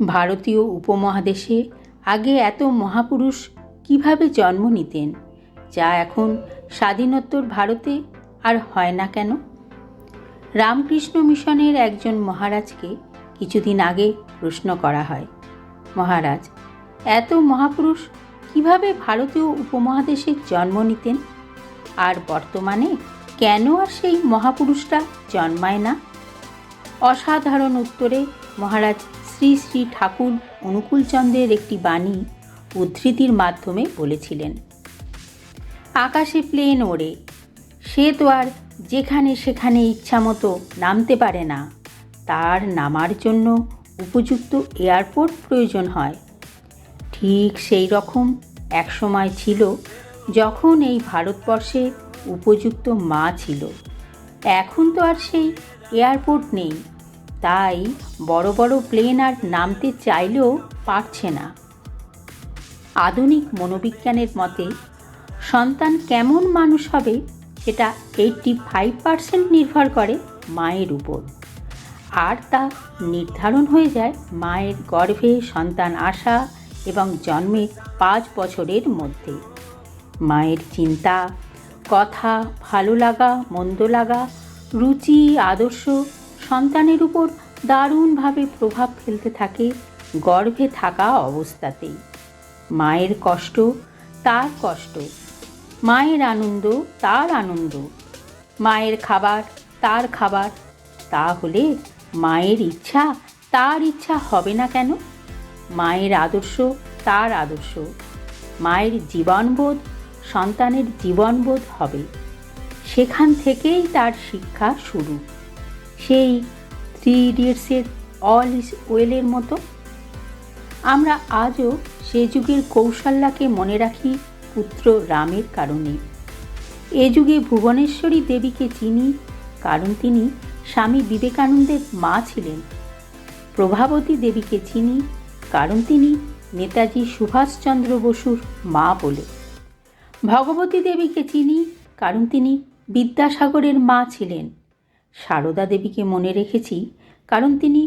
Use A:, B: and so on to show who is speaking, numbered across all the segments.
A: ভারতীয় উপমহাদেশে আগে এত মহাপুরুষ কিভাবে জন্ম নিতেন, যা এখন স্বাধীনোত্তর ভারতে আর হয় না কেন? রামকৃষ্ণ মিশনের একজন মহারাজকে কিছুদিন আগে প্রশ্ন করা হয়, মহারাজ, এত মহাপুরুষ কিভাবে ভারতীয় উপমহাদেশে জন্ম নিতেন, আর বর্তমানে কেন আর সেই মহাপুরুষটা জন্মায় না? অসাধারণ উত্তরে মহারাজ শ্রী শ্রী ঠাকুর অনুকূলচন্দ্রের একটি বাণী উদ্ধৃতির মাধ্যমে বলেছিলেন, আকাশে প্লেন ওড়ে, সে তো আর যেখানে সেখানে ইচ্ছামতো নামতে পারে না, তার নামার জন্য উপযুক্ত এয়ারপোর্ট প্রয়োজন হয়। ঠিক সেই রকম এক সময় ছিল যখন এই ভারতবর্ষে উপযুক্ত মা ছিল। এখন তো আর সেই এয়ারপোর্ট নেই, তাই বড় বড় প্লেন আর নামতে চাইলেও পারছে না। আধুনিক মনোবিজ্ঞানের মতে সন্তান কেমন মানুষ হবে সেটা 85% নির্ভর করে মায়ের উপর, আর তা নির্ধারণ হয়ে যায় মায়ের গর্ভে সন্তান আসা এবং জন্মের 5 বছরের মধ্যে। মায়ের চিন্তা, কথা, ভালো লাগা, মন্দ লাগা, রুচি, আদর্শ সন্তানের উপর দারুণভাবে প্রভাব ফেলতে থাকে গর্ভে থাকা অবস্থাতেই। মায়ের কষ্ট তার কষ্ট, মায়ের আনন্দ তার আনন্দ, মায়ের খাবার তার খাবার। তাহলে মায়ের ইচ্ছা তার ইচ্ছা হবে না কেন? মায়ের আদর্শ তার আদর্শ, মায়ের জীবনবোধ সন্তানের জীবনবোধ হবে। সেখান থেকেই তার শিক্ষা শুরু, সেই 3 ইডিয়টসের অল ইজ ওয়েলের মতো। আমরা আজও সে যুগের কৌশল্যাকে মনে রাখি পুত্র রামের কারণে। এ যুগে ভুবনেশ্বরী দেবীকে চিনি কারণ তিনি স্বামী বিবেকানন্দের মা ছিলেন। প্রভাবতী দেবীকে চিনি কারণ তিনি নেতাজি সুভাষচন্দ্র বসুর মা বলে। ভগবতী দেবীকে চিনি কারণ তিনি বিদ্যাসাগরের মা ছিলেন। সারদা দেবীকে মনে রেখেছি কারণ তিনি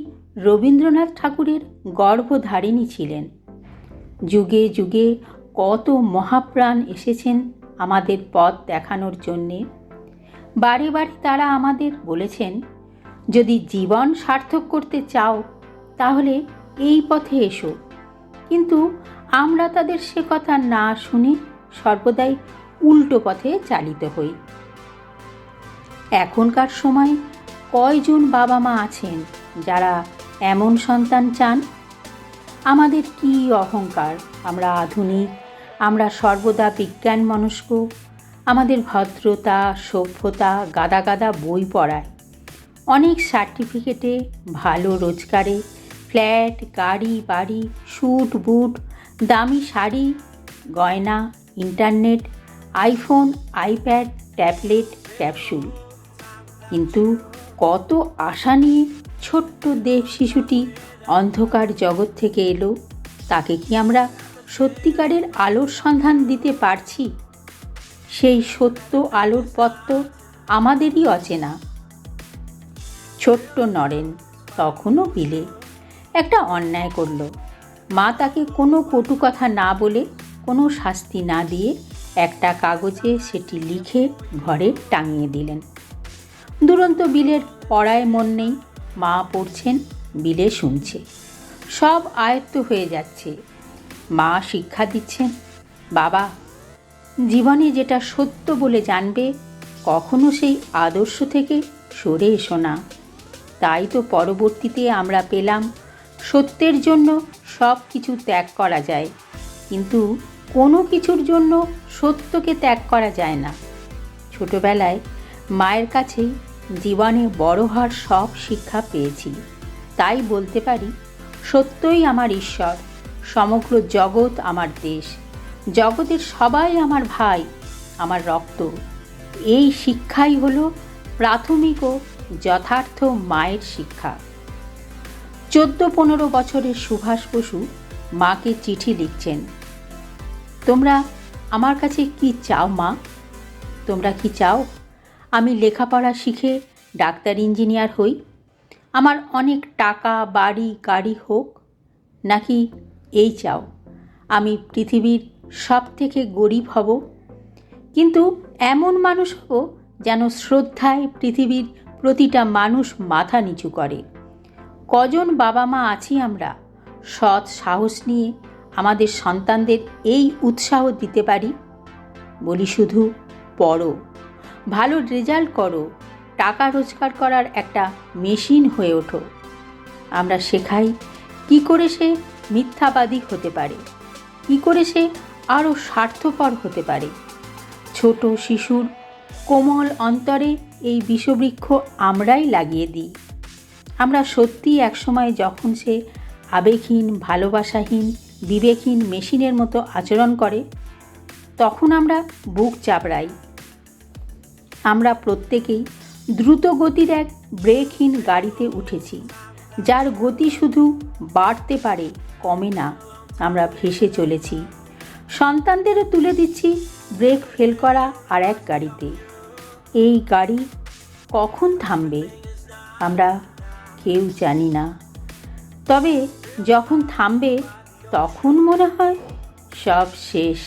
A: রবীন্দ্রনাথ ঠাকুরের গর্ভধারিণী ছিলেন। যুগে যুগে কত মহাপ্রাণ এসেছেন আমাদের পথ দেখানোর জন্যে। বারে বারে তারা আমাদের বলেছেন, যদি জীবন সার্থক করতে চাও তাহলে এই পথে এসো। কিন্তু আমরা তাদের সে কথা না শুনে সর্বদাই উল্টো পথে চালিত হই। এখনকার সময় কয়জন বাবা মা আছেন যারা এমন সন্তান চান? আমাদের কি অহংকার, আমরা আধুনিক, আমরা সর্বদা বিজ্ঞান মনস্ক, আমাদের ভদ্রতা সভ্যতা গাদা গাদা বই পড়ায়, অনেক সার্টিফিকেটে, ভালো রোজগারে, ফ্ল্যাট, গাড়ি বাড়ি, স্যুট বুট, দামি শাড়ি গয়না, internet, iPhone, iPad, tablet, capsule. কিন্তু কত আশা নিয়ে ছোট্ট দেব শিশুটি অন্ধকার জগৎ থেকে এলো, তাকে কি আমরা সত্যিকারের আলোর সন্ধান দিতে পারছি? সেই সত্য আলোর পথ তো আমাদেরই অচেনা। ছোট্ট নরেন তখনও বিলে একটা অন্যায় করল। মা তাকে কোনো কটু কথা না বলে, কোনো শাস্তি না দিয়ে একটা কাগজে সেটি লিখে ঘরে টাঙিয়ে দিলেন। দুরন্ত বিলের পড়ায় মন নেই, মা পড়ছেন, বিলে শুনছে, সব আয়ত্ত হয়ে যাচ্ছে। মা শিক্ষা দিচ্ছেন, বাবা, জীবনে যেটা সত্য বলে জানবে কখনো সেই আদর্শ থেকে সরে এসো না। তাই তো পরবর্তীতে আমরা পেলাম সত্যের জন্য সব কিছু ত্যাগ করা যায়, কিন্তু কোনো কিছুর জন্য সত্যকে ত্যাগ করা যায় না। ছোটবেলায় মায়ের কাছেই জীবনে বড় হওয়ার সব শিক্ষা পেয়েছি। তাই বলতে পারি, সত্যই আমার ঈশ্বর, সমগ্র জগৎ আমার দেশ, জগতের সবাই আমার ভাই, আমার রক্ত। এই শিক্ষাই হলো প্রাথমিক ও যথার্থ মায়ের শিক্ষা। 14-15 বছরের সুভাষ বসু মাকে চিঠি লিখছেন, তোমরা আমার কাছে কি চাও মা? তোমরা কি চাও আমি লেখাপড়া শিখে ডাক্তার ইঞ্জিনিয়ার হই, আমার অনেক টাকা বাড়ি গাড়ি হোক? নাকি এই চাও আমি পৃথিবীর সব থেকে গরিব হব, কিন্তু এমন মানুষ হব যেন শ্রদ্ধায় পৃথিবীর প্রতিটা মানুষ মাথা নিচু করে? কজন বাবা মা আছি আমরা সৎ সাহস নিয়ে আমাদের সন্তানদের এই উৎসাহ দিতে পারি? বলি শুধু পড়ো, ভালো রেজাল্ট করো, টাকা রোজগার করার একটা মেশিন হয়ে ওঠো। আমরা শেখাই কি করে সে মিথ্যাবাদী হতে পারে, কি করে সে আরও স্বার্থপর হতে পারে। ছোট শিশুর কোমল অন্তরে এই বিষবৃক্ষ আমরাই লাগিয়ে দিই। আমরা সত্যি একসময় যখন সে আবেগহীন, ভালোবাসাহীন, বিবেকহীন মেশিনের মতো আচরণ করে, তখন আমরা বুক চাপড়াই। আমরা প্রত্যেকেই দ্রুত গতির এক ব্রেকহীন গাড়িতে উঠেছি, যার গতি শুধু বাড়তে পারে, কমে না। আমরা ভেসে চলেছি, সন্তানদেরও তুলে দিচ্ছি ব্রেক ফেল করা আর এক গাড়িতে। এই গাড়ি কখন থামবে আমরা কেউ জানি না, তবে যখন থামবে তখন মনে হয় সব শেষ।